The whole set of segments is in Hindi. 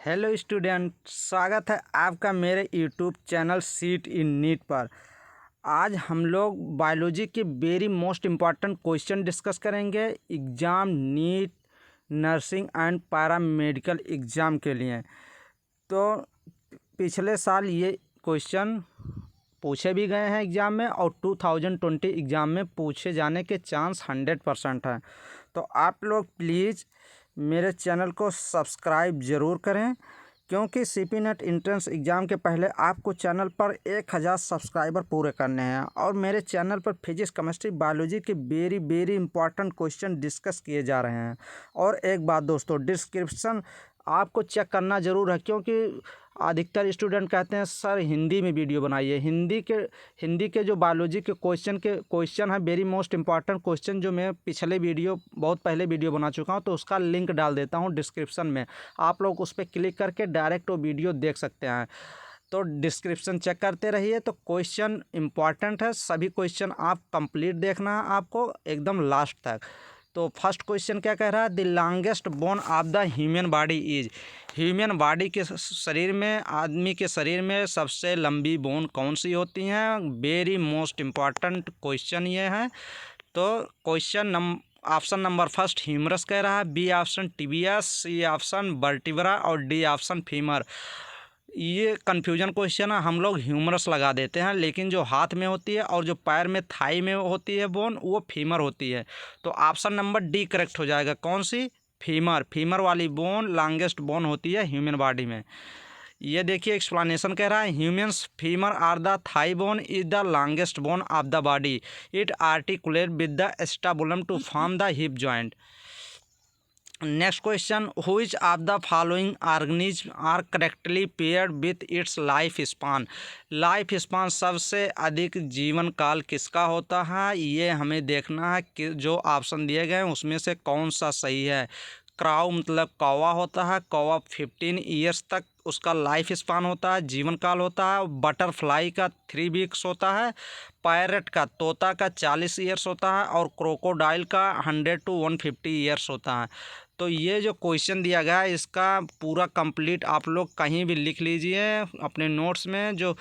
हेलो स्टूडेंट, स्वागत है आपका मेरे YouTube channel seat in NEET पर। आज हम लोग बायोलॉजी के very most important question discuss करेंगे exam NEET nursing and paramedical exam के लिए। तो पिछले साल ये क्वेश्चन पूछे भी गए हैं एग्ज़ाम में और 2020 एग्ज़ाम में पूछे जाने के चांस 100% हैं। तो आप लोग प्लीज़ मेरे चैनल को सब्सक्राइब ज़रूर करें, क्योंकि सीपी नेट एंट्रेंस एग्ज़ाम के पहले आपको चैनल पर 1000 सब्सक्राइबर पूरे करने हैं और मेरे चैनल पर फिजिक्स केमिस्ट्री बायोलॉजी के वेरी इंपॉर्टेंट क्वेश्चन डिस्कस किए जा रहे हैं। और एक बात दोस्तों, डिस्क्रिप्शन आपको चेक करना ज़रूर है, क्योंकि अधिकतर स्टूडेंट कहते हैं सर हिंदी में वीडियो बनाइए। हिंदी के जो बायोलॉजी के क्वेश्चन है वेरी मोस्ट इम्पॉर्टेंट क्वेश्चन, जो मैं पिछले वीडियो बहुत पहले वीडियो बना चुका हूं, तो उसका लिंक डाल देता हूं डिस्क्रिप्शन में। आप लोग उस पर क्लिक करके डायरेक्ट वो वीडियो देख सकते हैं। तो डिस्क्रिप्शन चेक करते रहिए। तो क्वेश्चन इम्पॉर्टेंट है, सभी क्वेश्चन आप कंप्लीट देखना है आपको एकदम लास्ट तक। तो फर्स्ट क्वेश्चन क्या कह रहा है, the longest bone of the human body is. Human body के शरीर में, आदमी के शरीर में सबसे लंबी बोन कौन सी होती हैं? वेरी मोस्ट इम्पॉर्टेंट क्वेश्चन ये है। तो ऑप्शन नंबर फर्स्ट ह्यूमरस कह रहा है, B option tibias, C option vertebra और डी ऑप्शन फीमर। ये कन्फ्यूजन क्वेश्चन है, हम लोग ह्यूमरस लगा देते हैं, लेकिन जो हाथ में होती है और जो पैर में थाई में होती है बोन, वो फीमर होती है। तो ऑप्शन नंबर डी करेक्ट हो जाएगा। कौन सी? फीमर वाली बोन लॉन्गेस्ट बोन होती है ह्यूमन बॉडी में। ये देखिए एक्सप्लेनेशन कह रहा है, humans femur or the thigh bone is the longest bone of the body. It articulate with the acetabulum to form the hip joint. Next question, which of the following organism are correctly paired with its life span. Life span सबसे अधिक जीवन काल किसका होता है, ये हमें देखना है कि जो ऑप्शन दिए गए हैं उसमें से कौन सा सही है। क्राउ मतलब कौवा होता है, कौवा 15 ईयर्स तक उसका लाइफ स्पान होता है, जीवन काल होता है। बटरफ्लाई का 3 वीक्स होता है। पैरट का, तोता का 40 ईयर्स होता है और क्रोकोडाइल का 100 to 150 ईयर्स होता है। तो ये जो क्वेश्चन दिया गया है इसका पूरा कंप्लीट आप लोग कहीं भी लिख लीजिए अपने नोट्स में। जो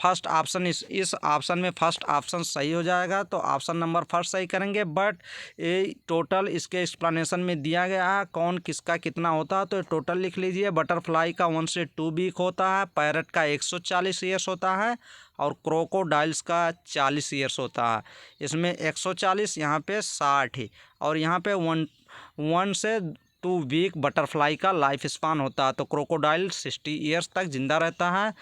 फर्स्ट ऑप्शन इस ऑप्शन में फर्स्ट ऑप्शन सही हो जाएगा, तो ऑप्शन नंबर फर्स्ट सही करेंगे। बट ये टोटल इसके एक्सप्लेनेशन में दिया गया है कौन किसका कितना होता है, तो टोटल लिख लीजिए। बटरफ्लाई का 1 से 2 वीक होता है, पैरट का 140 ईयर्स होता है और क्रोकोडाइल्स का 40 ईयर्स होता है। इसमें 140, यहाँ पे 60 ही, और यहाँ पे 1 से 2 वीक बटरफ्लाई का लाइफ स्पान होता है। तो क्रोकोडाइल 60 ईयर्स तक जिंदा रहता है।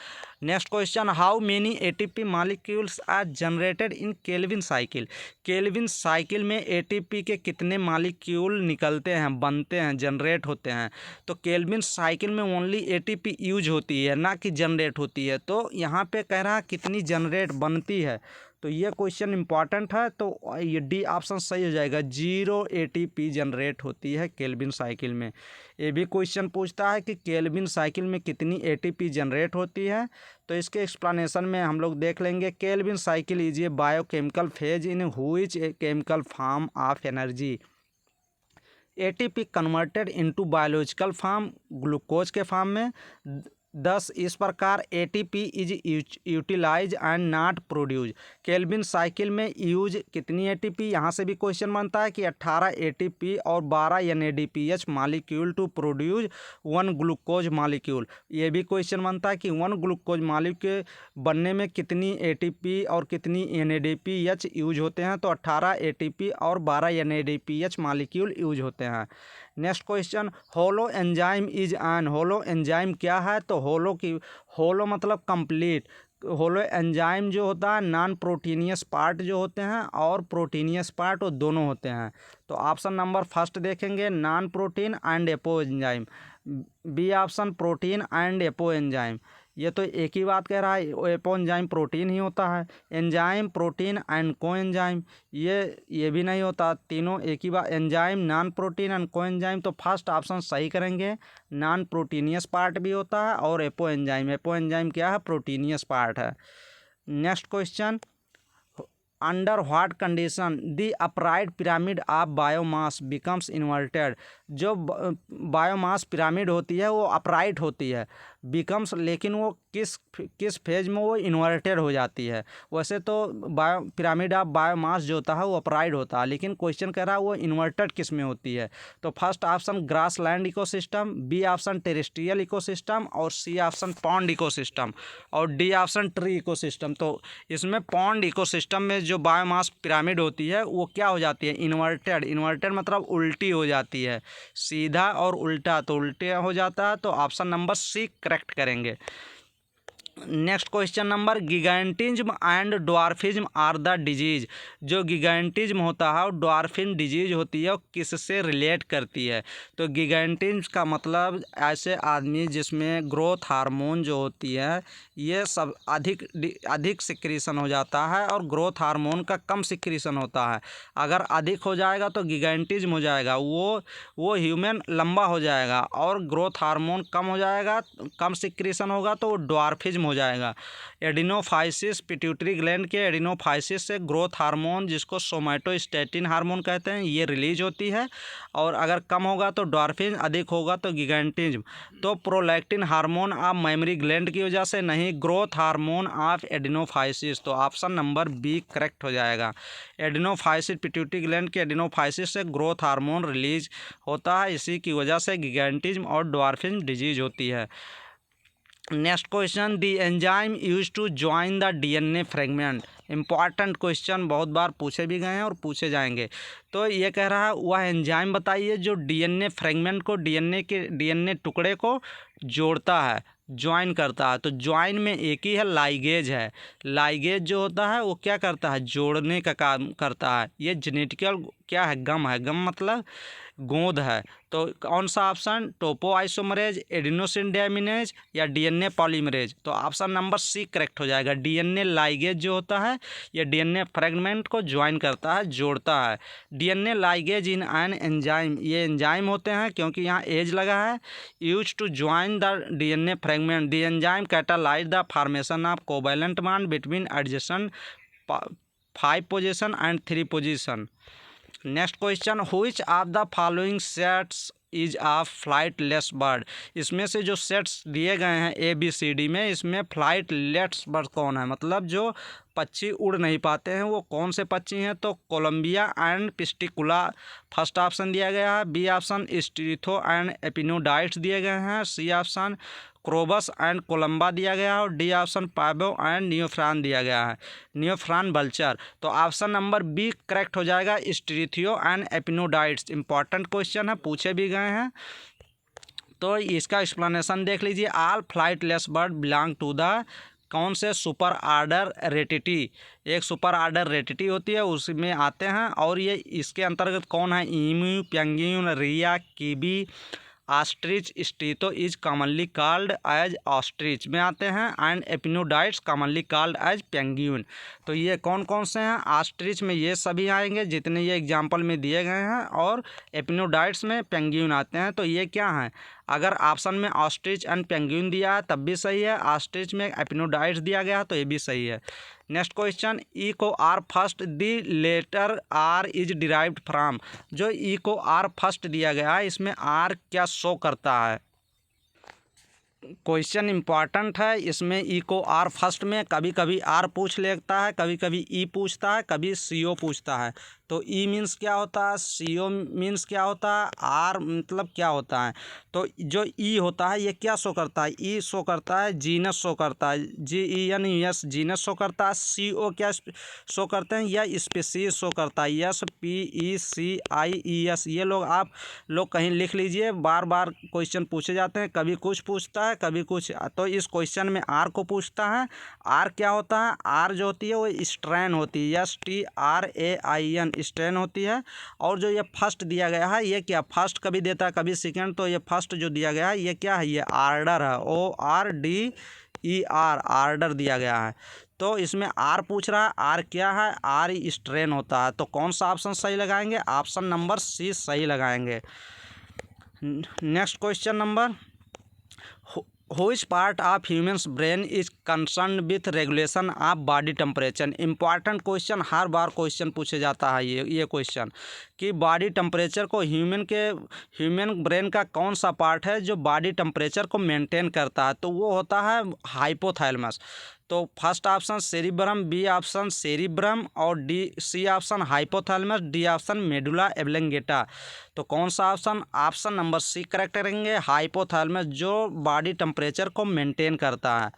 Next question, how many ATP molecules are generated in Calvin cycle. Calvin cycle में एटीपी के कितने मॉलिक्यूल निकलते हैं, बनते हैं, जनरेट होते हैं। तो केल्विन साइकिल में ओनली एटीपी यूज होती है, ना कि जनरेट होती है। तो यहाँ पे कह रहा है कितनी जनरेट बनती है, तो ये क्वेश्चन इंपॉर्टेंट है। तो ये डी ऑप्शन सही हो जाएगा, 0 एटीपी जनरेट होती है केल्विन साइकिल में। ये भी क्वेश्चन पूछता है कि केल्विन साइकिल में कितनी एटीपी जनरेट होती है, तो इसके एक्सप्लेनेशन में हम लोग देख लेंगे। Calvin cycle is a biochemical phase in which a chemical form of energy ATP converted into biological form, glucose के फॉर्म में। दस इस प्रकार ATP is utilize and not produce. Calvin cycle में यूज कितनी एटीपी, यहाँ से भी क्वेश्चन बनता है कि 18 एटीपी और 12 NADPH molecule to produce 1 glucose molecule. ये भी क्वेश्चन बनता है कि 1 ग्लूकोज मॉलिक्यूल बनने में कितनी एटीपी और कितनी एनएडीपीएच यूज होते हैं, तो 18 एटीपी और 12 एनएडीपीएच मॉलिक्यूल यूज होते हैं। Next question, holo enzyme is an. Holo enzyme क्या है, तो होलो मतलब कंप्लीट। होलो एंजाइम जो होता है नॉन प्रोटीनियस पार्ट जो होते हैं और प्रोटीनियस पार्ट, वो दोनों होते हैं। तो ऑप्शन नंबर फर्स्ट देखेंगे, non protein and apo enzyme. B option protein and apo enzyme. ये तो एक ही बात कह रहा है, एपो एंजाइम प्रोटीन ही होता है। एंजाइम प्रोटीन एंड को एंजाइम ये भी नहीं होता, तीनों एक ही बात। एंजाइम नॉन प्रोटीन एंड को एंजाइम, तो फर्स्ट ऑप्शन सही करेंगे। नॉन प्रोटीनियस पार्ट भी होता है और एपो एंजाइम क्या है, प्रोटीनियस पार्ट है। Next question, under what condition the upright pyramid of biomass becomes inverted. जो बायोमास पिरामिड होती है वो अपराइट होती है, बिकम्स लेकिन वो किस फेज में वो इन्वर्टेड हो जाती है। वैसे तो पिरामिड ऑफ बायोमास जो होता है वो अपराइट होता है, लेकिन क्वेश्चन कह रहा है वो इन्वर्टेड किस में होती है। तो first option grassland ecosystem, B option terrestrial ecosystem, और सी ऑप्शन पॉन्ड इकोसिस्टम, और डी ऑप्शन ट्री इकोसिस्टम। तो इसमें पॉन्ड इकोसिस्टम में जो बायोमास पिरामिड होती है वो क्या हो जाती है, इन्वर्टेड। इन्वर्टेड मतलब उल्टी हो जाती है, सीधा और उल्टा, तो उल्टे हो जाता है। तो ऑप्शन नंबर सी करेक्ट करेंगे। Next question number, gigantism and dwarfism are the disease. जो गिगैंटिज्म होता है और ड्वार्फिज्म डिजीज होती है वो किससे रिलेट करती है। तो गिगैंटिज्म का मतलब ऐसे आदमी जिसमें ग्रोथ हार्मोन जो होती है ये सब अधिक सिक्रीशन हो जाता है, और ग्रोथ हार्मोन का कम सिक्रीशन होता है। अगर अधिक हो जाएगा तो गिगैंटिज्म हो जाएगा, वो ह्यूमन लंबा हो जाएगा, और ग्रोथ हार्मोन कम हो जाएगा, कम सिक्रीशन होगा तो वो ड्वार्फिज्म हो जाएगा। एडिनोफाइसिस, पिट्यूटरी ग्लैंड के एडिनोफाइसिस से ग्रोथ हार्मोन जिसको सोमैटोस्टेटिन हार्मोन कहते हैं ये रिलीज होती है, और अगर कम होगा तो ड्वार्फिज्म, अधिक होगा तो गिगैंटिज्म। तो prolactin hormone of memory gland की वजह से नहीं, ग्रोथ हार्मोन ऑफ एडिनोफाइसिस। तो ऑप्शन नंबर बी करेक्ट हो जाएगा। एडिनोफाइसिस, पिट्यूटरी ग्लैंड के एडिनोफाइसिस से ग्रोथ हार्मोन रिलीज होता है, इसी की वजह से गिगैंटिज्म और ड्वार्फिज्म डिजीज होती है। Next question, the enzyme use to join the DNA fragment. Important question, बहुत बार पूछे भी गए हैं और पूछे जाएंगे। तो ये कह रहा है वह एंजाइम बताइए जो डीएनए फ्रेगमेंट को, डीएनए टुकड़े को जोड़ता है, ज्वाइन करता है। तो ज्वाइन में एक ही है, लाइगेज है। लाइगेज जो होता है वो क्या करता है, जोड़ने का काम करता है। ये जेनेटिकल क्या है, गम है, गम मतलब गोंद है। तो कौन सा ऑप्शन, टोपोआइसोमरेज, एडिनोसिन डेमिनेज, या डीएनए पॉलीमरेज। तो ऑप्शन नंबर सी करेक्ट हो जाएगा। डीएनए लाइगेज जो होता है ये डीएनए फ्रेगमेंट को ज्वाइन करता है, जोड़ता है। DNA ligase in an enzyme, ये एंजाइम होते हैं क्योंकि यहाँ एज लगा है। Use to join the DNA fragment, the enzyme catalyse the formation of covalent bond between adjacent 5 position and 3 position. Next question, which of the following sets is of flightless bird. इसमें से जो सेट्स दिए गए हैं ABCD में, इसमें फ्लाइटलेस बर्ड कौन है, मतलब जो पक्षी उड़ नहीं पाते हैं वो कौन से पक्षी हैं। तो कोलंबिया एंड पिस्टिकुला फर्स्ट ऑप्शन दिया गया है। बी ऑप्शन स्टीरिथो एंड एपिनोडाइट्स दिए गए हैं। सी ऑप्शन क्रोबस एंड कोलंबा दिया गया है, और डी ऑप्शन पाइबो एंड नियोफ्रान दिया गया है, नियोफ्रान बल्चर। तो ऑप्शन नंबर बी करेक्ट हो जाएगा, स्टीरिथियो एंड एपिनोडाइट्स। इंपॉर्टेंट क्वेश्चन है, पूछे भी गए हैं। तो इसका एक्सप्लेनेशन देख लीजिए। All flightless bird belong to the कौन से सुपर आर्डर रेटिटी। एक सुपर आर्डर रेटिटी होती है उसमें आते हैं, और ये इसके अंतर्गत कौन है, emu, penguin, rhea, kiwi, ostrich, struthio is commonly called as ostrich में आते हैं, and aptenodytes commonly called as penguin. तो ये कौन कौन से हैं, ऑस्ट्रिच में ये सभी आएंगे जितने ये एग्जांपल में दिए गए हैं, और एपिनोडाइट्स में पेंगुइन आते हैं। तो ये क्या हैं, अगर ऑप्शन में ऑस्ट्रिच एंड पेंगुइन दिया है तब भी सही है, ऑस्ट्रिच में एपिनोडाइट्स दिया गया है तो ये भी सही है। Next question, E co R first the letter R is derived from. जो ई को आर फर्स्ट दिया गया है इसमें आर क्या शो करता है। क्वेश्चन इंपॉर्टेंट है, इसमें ई को आर फर्स्ट में कभी कभी आर पूछ लेता है, कभी कभी ई पूछता है, कभी CO पूछता है। तो ई मीन्स क्या होता है, CO मीन्स क्या होता है, आर मतलब क्या होता है। तो जो ई होता है ये क्या शो करता है, ई शो करता है जीनस शो करता है, GENUS जीनस शो करता है। CO क्या शो करते हैं, या स्पीशीज शो करता है, SPECIES। ये लोग आप लोग कहीं लिख लीजिए, बार बार क्वेश्चन पूछे जाते हैं, कभी कुछ पूछता है कभी कुछ। तो इस क्वेश्चन में आर को पूछता है। आर क्या होता है, आर जो होती है वो स्ट्रेन होती है, STRAIN स्ट्रेन होती है। और जो ये फर्स्ट दिया गया है ये क्या, फर्स्ट कभी देता है कभी सेकंड, तो ये फर्स्ट जो दिया गया है ये क्या है, ये आर्डर है, ORDER आर्डर दिया गया है। तो इसमें आर पूछ रहा है, आर क्या है, आर स्ट्रेन होता है। तो कौन सा ऑप्शन सही लगाएंगे, ऑप्शन नंबर सी सही लगाएंगे। Next question number, which part of humans brain is concern with regulation of body temperature. Important question, her bar question पूछे जाता है ये क्वेश्चन कि बॉडी टेम्परेचर को ह्यूमन ब्रेन का कौन सा पार्ट है जो बॉडी टेम्परेचर को मेंटेन करता है, तो वो होता है हाइपोथैलेमस। तो first option cerebrum, B option cerebrum और C option hypothalamus, D option medulla oblongata. तो कौन सा ऑप्शन नंबर सी करेक्ट करेंगे, हाइपोथैलेमस, जो बॉडी टेम्परेचर को मेंटेन करता है।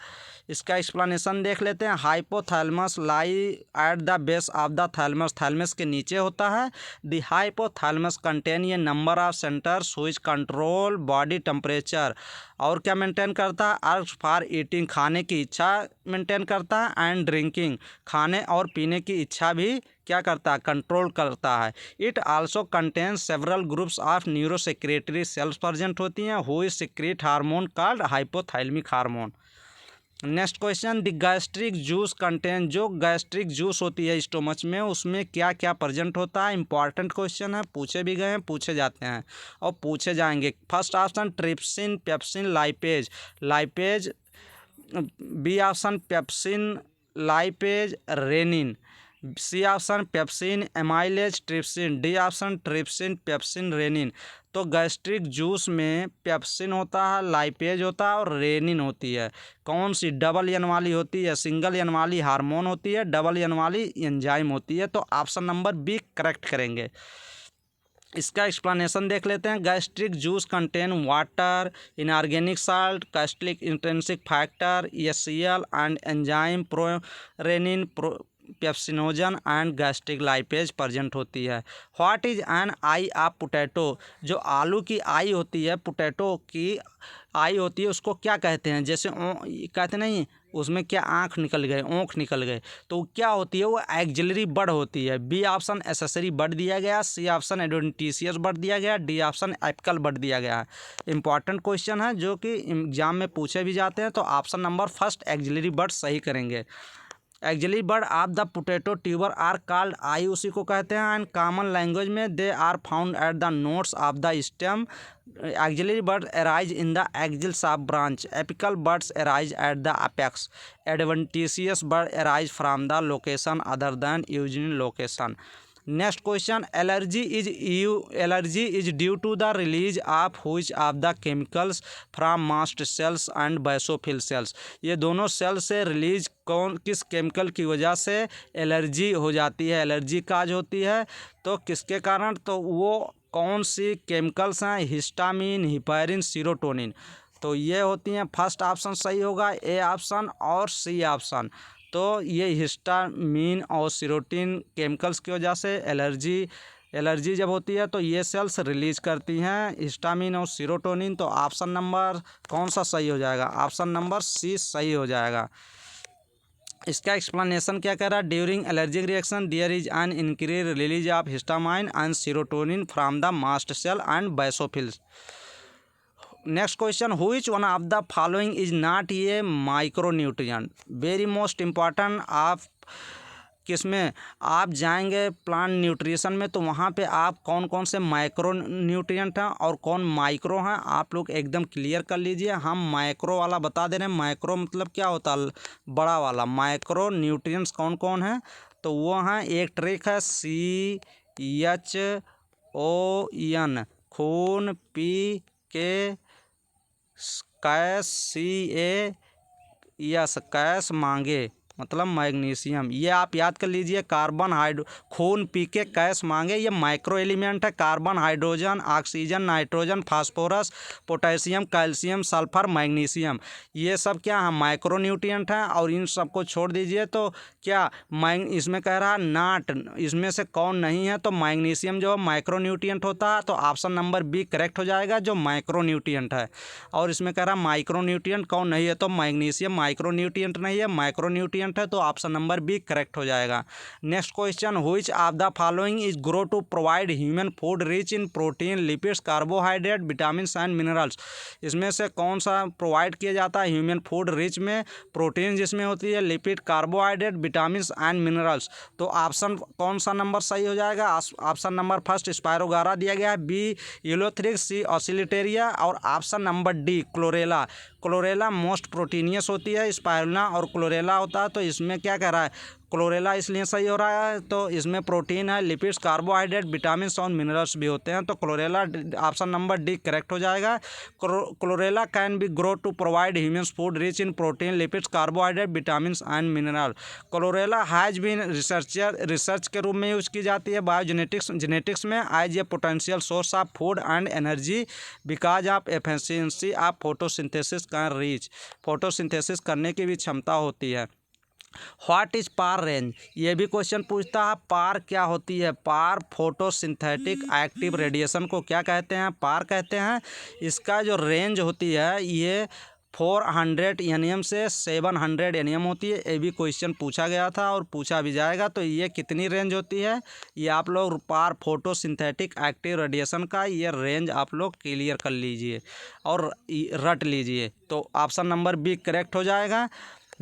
इसका एक्सप्लेनेशन देख लेते हैं। Hypothalamus lie at the base of the thalamus, thalamus के नीचे होता है। द हाइपोथैलेमस कंटेन ये number of centres which control body temperature, और क्या मेंटेन करता है, अर्ज फॉर ईटिंग, खाने की इच्छा मेंटेन करता है, एंड ड्रिंकिंग, खाने और पीने की इच्छा भी क्या करता है, कंट्रोल करता है। It also contains several groups of neurosecretory cells present होती हैं हुई secrete hormone called hypothalamic hormone. Next question, the gastric juice contain, जो गैस्ट्रिक जूस होती है स्टोमच में, उसमें क्या क्या प्रेजेंट होता है। इंपॉर्टेंट क्वेश्चन है, पूछे भी गए हैं, पूछे जाते हैं और पूछे जाएंगे। First option trypsin, pepsin, lipase, B option pepsin, lipase, rennin, C option pepsin, amylase, trypsin, D option trypsin, pepsin, rennin. तो गैस्ट्रिक जूस में पेप्सिन होता है, लाइपेज होता है और रेनिन होती है। कौन सी, डबल एन वाली होती है, सिंगल एन वाली हार्मोन होती है, डबल एन वाली एंजाइम होती है। तो ऑप्शन नंबर बी करेक्ट करेंगे। इसका एक्सप्लेनेशन देख लेते हैं। Gastric juice contain water, inorganic salt, caustic intrinsic factor, HCl and enzyme prorennin, pepsinogen and gastric lipase present होती है। What is an eye of potato, जो आलू की आई होती है, पोटैटो की आई होती है, उसको क्या कहते हैं। जैसे कहते नहीं, उसमें क्या आँख निकल गए, ओंख निकल गए, तो क्या होती है, वो एक्जिलरी बड होती है। बी ऑप्शन एसेसरी बड दिया गया, सी ऑप्शन एडवेंटिशियस बड दिया गया, डी ऑप्शन एपिकल बड दिया गया है। इंपॉर्टेंट क्वेश्चन है जो कि एग्जाम में पूछे भी जाते हैं। तो option number first axillary bud सही करेंगे। Axillary bud of the potato tuber are called eye, उसी को कहते हैं। एंड कॉमन लैंग्वेज में they are found at the nodes of the stem. Axillary bud arise in the axils of branch, apical buds arise at the apex, adventitious bud arise from the location other than usual location. Next question, allergy is due to the release of which of the chemicals from mast cells and basophil cells. ये दोनों सेल से रिलीज किस केमिकल की वजह से एलर्जी हो जाती है, एलर्जी काज होती है, तो किसके कारण, तो वो कौन सी केमिकल्स हैं, हिस्टामिन, हिपैरिन, सीरोटोनिन। तो ये होती हैं। फर्स्ट ऑप्शन सही होगा, ए ऑप्शन और सी ऑप्शन। तो ये हिस्टामिन और सीरोटिन केमिकल्स की वजह से एलर्जी जब होती है तो ये सेल्स रिलीज करती हैं हिस्टामिन और सीरोटोनिन। तो ऑप्शन नंबर कौन सा सही हो जाएगा, ऑप्शन नंबर सी सही हो जाएगा। इसका एक्सप्लेनेशन क्या कह रहा है, during allergic reaction there is an increase release of histamine and serotonin from the mast cell and basophils. Next question, which one of the following is not ये माइक्रोन्यूट्रिएंट। Very most important. आप किसमें आप जाएंगे प्लांट न्यूट्रिशन में, तो वहाँ पे आप कौन कौन से माइक्रो न्यूट्रिएंट हैं और कौन माइक्रो हैं, आप लोग एकदम क्लियर कर लीजिए। हम माइक्रो वाला बता दे रहे हैं। माइक्रो मतलब क्या होता है, बड़ा वाला। माइक्रो न्यूट्रिएंट्स कौन कौन है, तो वो हैं, एक ट्रिक है CHON, खून, PK, कैस मांगे मतलब मैग्नीशियम। ये आप याद कर लीजिए। खून, PK, कैस मांगे, ये माइक्रो एलिमेंट है। Carbon, hydrogen, oxygen, nitrogen, phosphorus, potassium, calcium, sulphur, magnesium, ये सब क्या है, माइक्रो न्यूट्रिएंट हैं। और इन सबको छोड़ दीजिए तो क्या इसमें कह रहा है नाट, इसमें से कौन नहीं है, तो मैग्नीशियम जो माइक्रो न्यूट्रिएंट होता है। तो ऑप्शन नंबर बी करेक्ट हो जाएगा, जो माइक्रो न्यूट्रिएंट है। और इसमें कह रहा है माइक्रो न्यूट्रिएंट कौन नहीं है, तो मैग्नीशियम माइक्रो न्यूट्रिएंट नहीं है। माइक्रो न्यूट्रिएंट इंग्रेडिएंट है, तो ऑप्शन नंबर बी करेक्ट हो जाएगा। Next question, which of the following is grow to provide human food rich in protein, lipids, carbohydrate, vitamin and minerals. इसमें से कौन सा प्रोवाइड किया जाता है ह्यूमन फूड रिच में, प्रोटीन जिसमें होती है, lipid, carbohydrate, vitamin and minerals. तो ऑप्शन कौन सा नंबर सही हो जाएगा? ऑप्शन नंबर फर्स्ट स्पायरोगारा दिया गया है, बी यूलोथ्रिक्स, सी ऑसिलिटेरिया और option number D chlorella. Chlorella most proteinaceous होती है, स्पायरुलिना और क्लोरेला होता है। तो इसमें क्या कह रहा है, क्लोरेला इसलिए सही हो रहा है, तो इसमें प्रोटीन है, लिपिड्स, कार्बोहाइड्रेट, विटामिन और मिनरल्स भी होते हैं, तो chlorella option number D correct हो जाएगा। Chlorella can be grow to provide humans food rich in protein, lipids, carbohydrate, vitamin and mineral. Chlorella has been research के रूप में यूज की जाती है जेनेटिक्स में as a potential source of food and energy because of efficiency of photosynthesis can reach. Photosynthesis करने की भी क्षमता होती है। व्हाट इज पार रेंज, ये भी क्वेश्चन पूछता है। पार क्या होती है? पार फोटोसिंथेटिक एक्टिव रेडिएशन को क्या कहते हैं? पार कहते हैं। इसका जो रेंज होती है ये 400 nm से 700 nm होती है। ये भी क्वेश्चन पूछा गया था और पूछा भी जाएगा। तो ये कितनी रेंज होती है, ये आप लोग पार फोटोसिंथेटिक एक्टिव रेडिएशन का ये रेंज आप लोग क्लियर कर लीजिए और रट लीजिए। तो ऑप्शन नंबर बी करेक्ट हो जाएगा।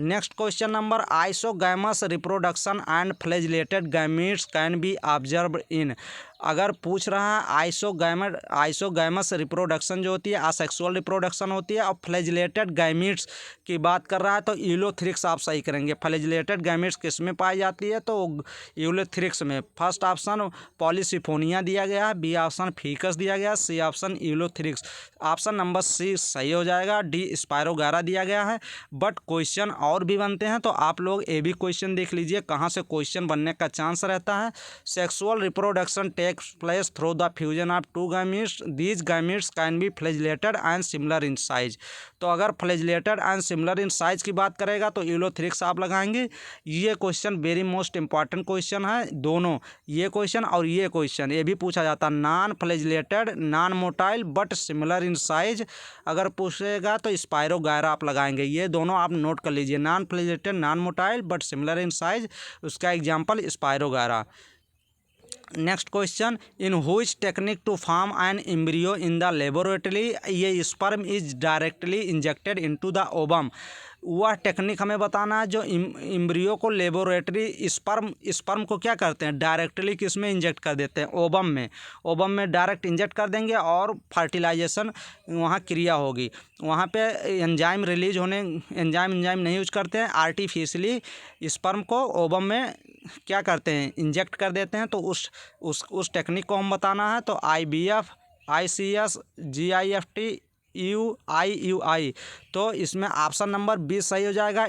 Next question number, isogamous reproduction and flagellated gametes can be observed in. अगर पूछ रहा है आइसोगैमस रिप्रोडक्शन जो होती है असेक्सुअल रिप्रोडक्शन होती है, और फ्लैजिलेटेड गैमीट्स की बात कर रहा है तो यूलोथ्रिक्स आप सही करेंगे। फ्लैजिलेटेड गैमीट्स किस में पाई जाती है? तो यूलोथ्रिक्स में। फर्स्ट ऑप्शन पॉलीसिफोनिया दिया गया है, बी ऑप्शन फीकस दिया गया, C option ulothrix. Option number C सही हो जाएगा। डी स्पायरोगारा दिया गया है। बट क्वेश्चन और भी बनते हैं, तो आप लोग ये भी क्वेश्चन देख लीजिए कहाँ से क्वेश्चन बनने का चांस रहता है। Sexual reproduction takes place through the fusion of two gametes. These gametes can be flagellated and similar in size. तो अगर flagellated and similar in size की बात करेगा तो यूलोथ्रिक्स आप लगाएंगे। ये question very most important question है दोनों, ये क्वेश्चन और ये क्वेश्चन ये भी पूछा जाता है। Non flagellated, non motile but similar in size अगर पूछेगा तो स्पायरोगारा आप लगाएंगे। ये दोनों आप नोट कर लीजिए, non flagellated, non motile but similar in size, उसका example spirogyra. Next question, in which technique to form an embryo in the laboratory ये sperm is directly injected into the ovum. वह टेक्निक हमें बताना है जो एम्ब्रियो को लेबोरेटरी स्पर्म को क्या करते हैं, डायरेक्टली किस में इंजेक्ट कर देते हैं, ओवम में डायरेक्ट इंजेक्ट कर देंगे और फर्टिलाइजेशन वहाँ क्रिया होगी। वहाँ पे एंजाइम रिलीज होने, एंजाइम नहीं यूज करते हैं, आर्टिफिशियली स्पर्म को ओवम में क्या करते हैं, इंजेक्ट कर देते हैं। तो उस टेक्निक को हम बताना है। तो IVF, ICS, GIFT, UIUI। तो इसमें ऑप्शन नंबर 20 सही हो जाएगा।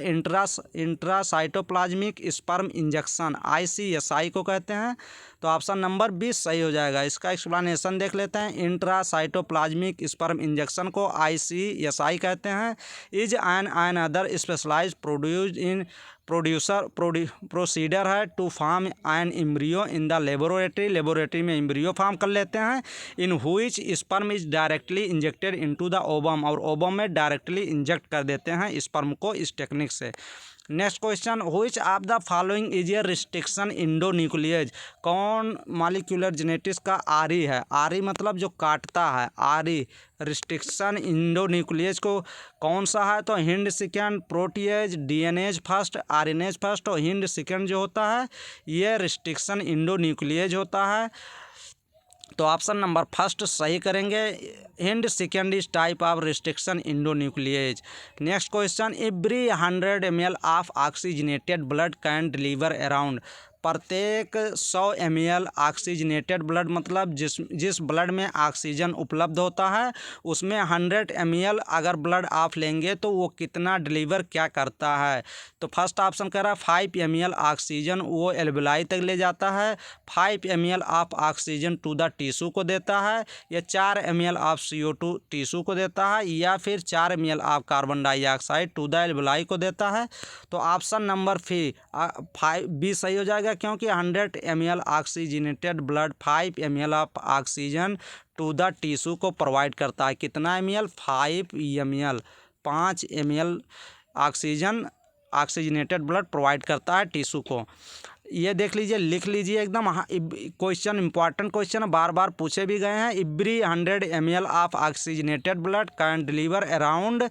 इंट्रासाइटोप्लाज्मिक स्पर्म इंजेक्शन ICSI को कहते हैं। तो ऑप्शन नंबर 20 सही हो जाएगा। इसका एक्सप्लेनेशन देख लेते हैं। इंट्रासाइटोप्लाज्मिक स्पर्म इंजेक्शन को ICSI कहते हैं। Is another specialised procedure है to form an embryo in the laboratory में एम्ब्रियो फॉर्म कर लेते हैं। In which sperm is directly injected into the ovum, और ओवम में डायरेक्टली इंजेक्ट कर देते हैं स्पर्म को इस टेक्निक से। Next question, which of the following is a restriction endonuclease. कौन मॉलिक्यूलर जेनेटिक्स का आरी है? आरी मतलब जो काटता है, आरी रिस्ट्रिक्शन इंडोन्यूक्लियज को कौन सा है? तो hind second, protease, DNAs first, RNase first. और हिंड सेकेंड जो होता है ये रिस्ट्रिक्शन इंडोन्यूक्लियज होता है। तो ऑप्शन नंबर फर्स्ट सही करेंगे। Hind second is type of restriction endonuclease. Next question, every 100 ml of oxygenated blood can deliver around. प्रत्येक 100 ml ऑक्सीजनेटेड ब्लड मतलब जिस ब्लड में ऑक्सीजन उपलब्ध होता है उसमें 100 ml अगर ब्लड आप लेंगे तो वो कितना डिलीवर क्या करता है? तो फर्स्ट ऑप्शन कह रहा है 5 ml ऑक्सीजन वो एल्वेलाई तक ले जाता है, 5 ml of oxygen to the tissue को देता है, या 4 ml ऑफ CO2 टिश्यू को देता है, या फिर 4 ml of carbon dioxide to the alveoli को देता है। तो ऑप्शन नंबर 5 बी सही हो जाएगा, क्योंकि 100 ml oxygenated blood 5 ml of oxygen to the tissue को प्रोवाइड करता है। कितना ml? 5 ml, 5 ml oxygen oxygenated blood provide करता है टिश्यू को। ये देख लीजिए, लिख लीजिए एकदम। क्वेश्चन इंपॉर्टेंट क्वेश्चन है, बार बार पूछे भी गए हैं। Every 100 ml of oxygenated blood can deliver around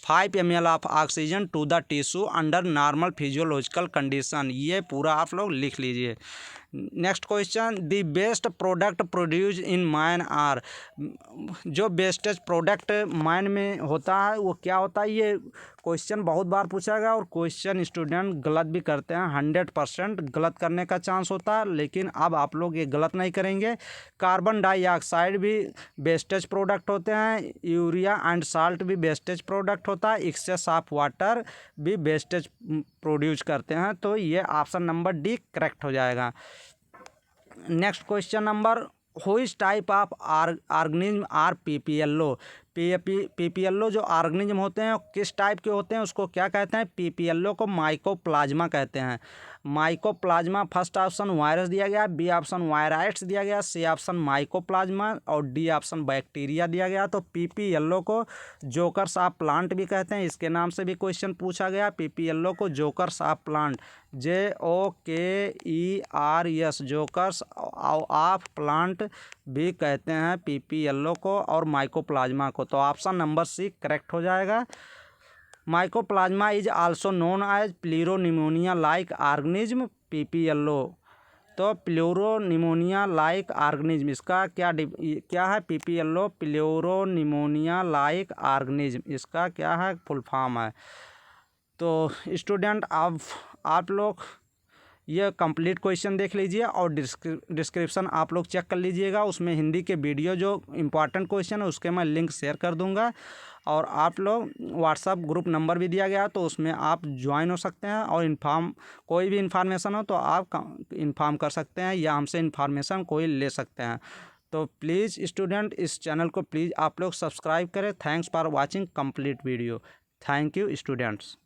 5 ml of oxygen to the tissue under normal physiological condition. ये पूरा आप लोग लिख लीजिए। Next question, the waste product produce in mine are. जो बेस्टेज प्रोडक्ट माइन में होता है वो क्या होता है? ये क्वेश्चन बहुत बार पूछा गया और क्वेश्चन स्टूडेंट गलत भी करते हैं। 100% गलत करने का चांस होता है, लेकिन अब आप लोग ये गलत नहीं करेंगे। कार्बन डाइऑक्साइड भी बेस्टेज प्रोडक्ट होते हैं, यूरिया एंड साल्ट भी बेस्टेज प्रोडक्ट होता है, एक्सेस ऑफ वाटर भी बेस्टेज प्रोड्यूस करते हैं। तो ये ऑप्शन नंबर डी करेक्ट हो जाएगा। Next question number, which type of organism are PPLO. PPLO जो ऑर्गेनिज्म होते हैं किस टाइप के होते हैं, उसको क्या कहते हैं? पीपीएलओ को माइकोप्लाज्मा कहते हैं। माइकोप्लाज्मा फर्स्ट ऑप्शन वायरस दिया गया, बी ऑप्शन वायराइट्स दिया गया, सी ऑप्शन माइकोप्लाज्मा और डी ऑप्शन बैक्टीरिया दिया गया। तो पीपीएलओ को जोकर्स ऑफ प्लांट भी कहते हैं, इसके नाम से भी क्वेश्चन पूछा गया। पीपीएलओ को jokers of plant, JOKERS, jokers of plant भी कहते हैं पीपीएलओ को और माइकोप्लाज्मा को। तो ऑप्शन नंबर सी करेक्ट हो जाएगा। Mycoplasma is also known as pleuropneumonia like organism PPLO. तो प्लीरोनिमोनिया लाइक ऑर्गेनिज्म, इसका क्या है? पीपीएलओ प्लीरोनिमोनिया लाइक ऑर्गेनिज्म, इसका क्या है? फुल फॉर्म है। तो स्टूडेंट आप लोग ये कंप्लीट क्वेश्चन देख लीजिए और डिस्क्रिप्शन आप लोग चेक कर लीजिएगा, उसमें हिंदी के वीडियो जो इम्पॉर्टेंट क्वेश्चन है उसके मैं लिंक शेयर कर दूंगा। और आप लोग व्हाट्सअप ग्रुप नंबर भी दिया गया, तो उसमें आप ज्वाइन हो सकते हैं और कोई भी इन्फॉर्मेशन हो तो आप इन्फॉर्म कर सकते हैं या हमसे इन्फॉर्मेशन कोई ले सकते हैं। तो प्लीज़ स्टूडेंट इस चैनल को प्लीज़ आप लोग सब्सक्राइब करें। Thanks for watching complete video. Thank you students.